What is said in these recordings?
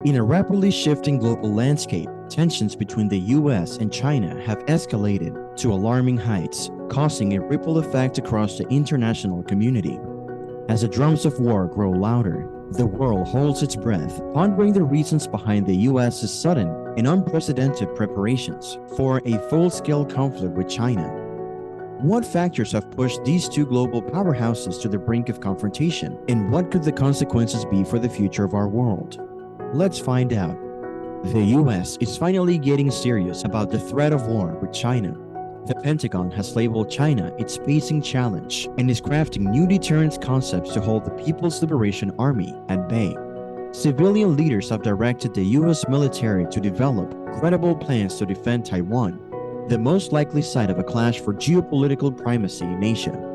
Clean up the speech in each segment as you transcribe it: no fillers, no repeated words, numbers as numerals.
In a rapidly shifting global landscape, tensions between the US and China have escalated to alarming heights, causing a ripple effect across the international community. As the drums of war grow louder, the world holds its breath, pondering the reasons behind the US's sudden and unprecedented preparations for a full-scale conflict with China. What factors have pushed these two global powerhouses to the brink of confrontation, and what could the consequences be for the future of our world? Let's find out. The US is finally getting serious about the threat of war with China. The Pentagon has labeled China its facing challenge and is crafting new deterrence concepts to hold the People's Liberation Army at bay. Civilian leaders have directed the US military to develop credible plans to defend Taiwan, the most likely site of a clash for geopolitical primacy in Asia.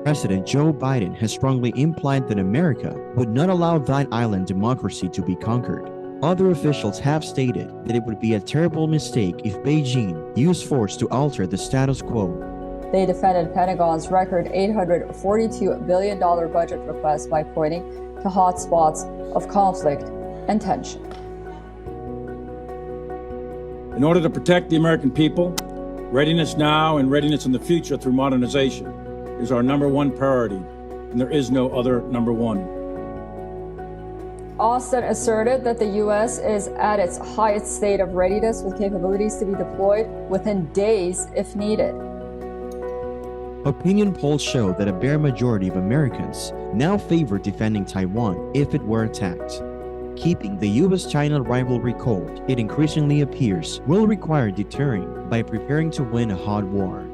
President Joe Biden has strongly implied that America would not allow that island democracy to be conquered. Other officials have stated that it would be a terrible mistake if Beijing used force to alter the status quo. They defended Pentagon's record $842 billion budget request by pointing to hotspots of conflict and tension. In order to protect the American people, readiness now and readiness in the future through modernization is our number one priority, and there is no other number one. Austin asserted that the U.S. is at its highest state of readiness with capabilities to be deployed within days if needed. Opinion polls show that a bare majority of Americans now favor defending Taiwan if it were attacked. Keeping the US-China rivalry cold, it increasingly appears, will require deterring by preparing to win a hot war.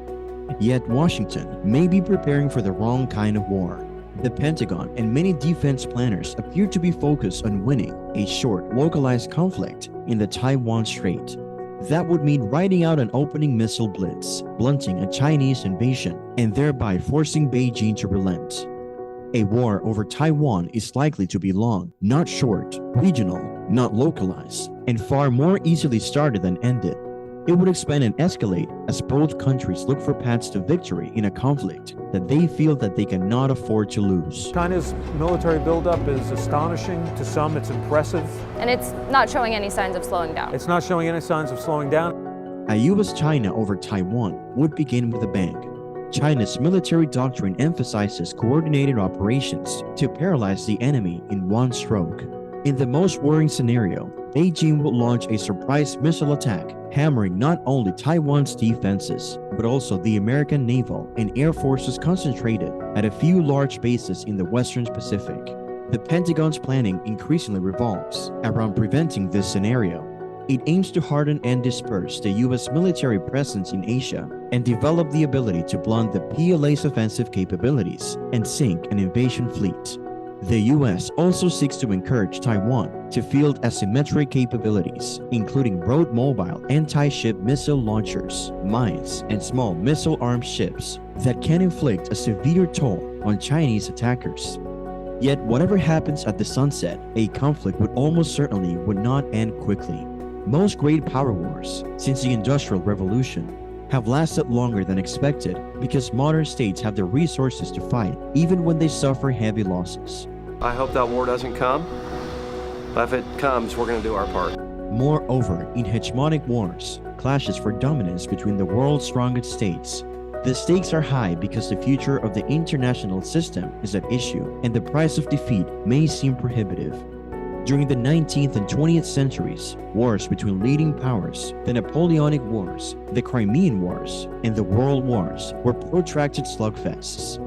Yet Washington may be preparing for the wrong kind of war. The Pentagon and many defense planners appear to be focused on winning a short, localized conflict in the Taiwan Strait. That would mean riding out an opening missile blitz, blunting a Chinese invasion, and thereby forcing Beijing to relent. A war over Taiwan is likely to be long, not short, regional, not localized, and far more easily started than ended. It would expand and escalate as both countries look for paths to victory in a conflict that they feel that they cannot afford to lose. China's military buildup is astonishing. To some, it's impressive. And it's not showing any signs of slowing down. It's not showing any signs of slowing down. A US-China over Taiwan would begin with a bang. China's military doctrine emphasizes coordinated operations to paralyze the enemy in one stroke. In the most worrying scenario, Beijing would launch a surprise missile attack, hammering not only Taiwan's defenses, but also the American naval and air forces concentrated at a few large bases in the Western Pacific. The Pentagon's planning increasingly revolves around preventing this scenario. It aims to harden and disperse the US military presence in Asia and develop the ability to blunt the PLA's offensive capabilities and sink an invasion fleet. The US also seeks to encourage Taiwan to field asymmetric capabilities, including broad mobile anti-ship missile launchers, mines, and small missile-armed ships that can inflict a severe toll on Chinese attackers. Yet whatever happens at the sunset, a conflict would certainly not end quickly. Most great power wars since the Industrial Revolution have lasted longer than expected because modern states have the resources to fight even when they suffer heavy losses. I hope that war doesn't come, but if it comes, we're going to do our part. Moreover, in hegemonic wars, clashes for dominance between the world's strongest states, the stakes are high because the future of the international system is at issue and the price of defeat may seem prohibitive. During the 19th and 20th centuries, wars between leading powers, the Napoleonic Wars, the Crimean Wars, and the World Wars were protracted slugfests.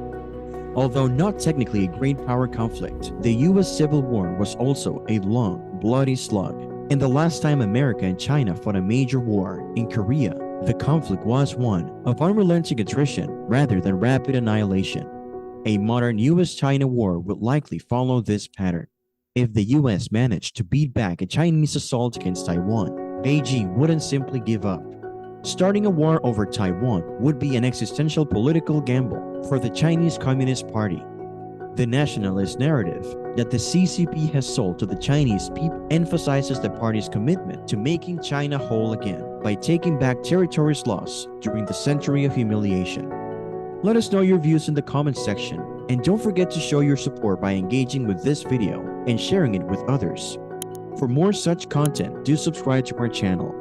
Although not technically a great power conflict, the US Civil War was also a long, bloody slug. And the last time America and China fought a major war, in Korea, the conflict was one of unrelenting attrition rather than rapid annihilation. A modern US-China war would likely follow this pattern. If the US managed to beat back a Chinese assault against Taiwan, Beijing wouldn't simply give up. Starting a war over Taiwan would be an existential political gamble for the Chinese Communist Party. The nationalist narrative that the CCP has sold to the Chinese people emphasizes the party's commitment to making China whole again by taking back territories lost during the century of humiliation. Let us know your views in the comments section, and don't forget to show your support by engaging with this video and sharing it with others. For more such content, do subscribe to our channel.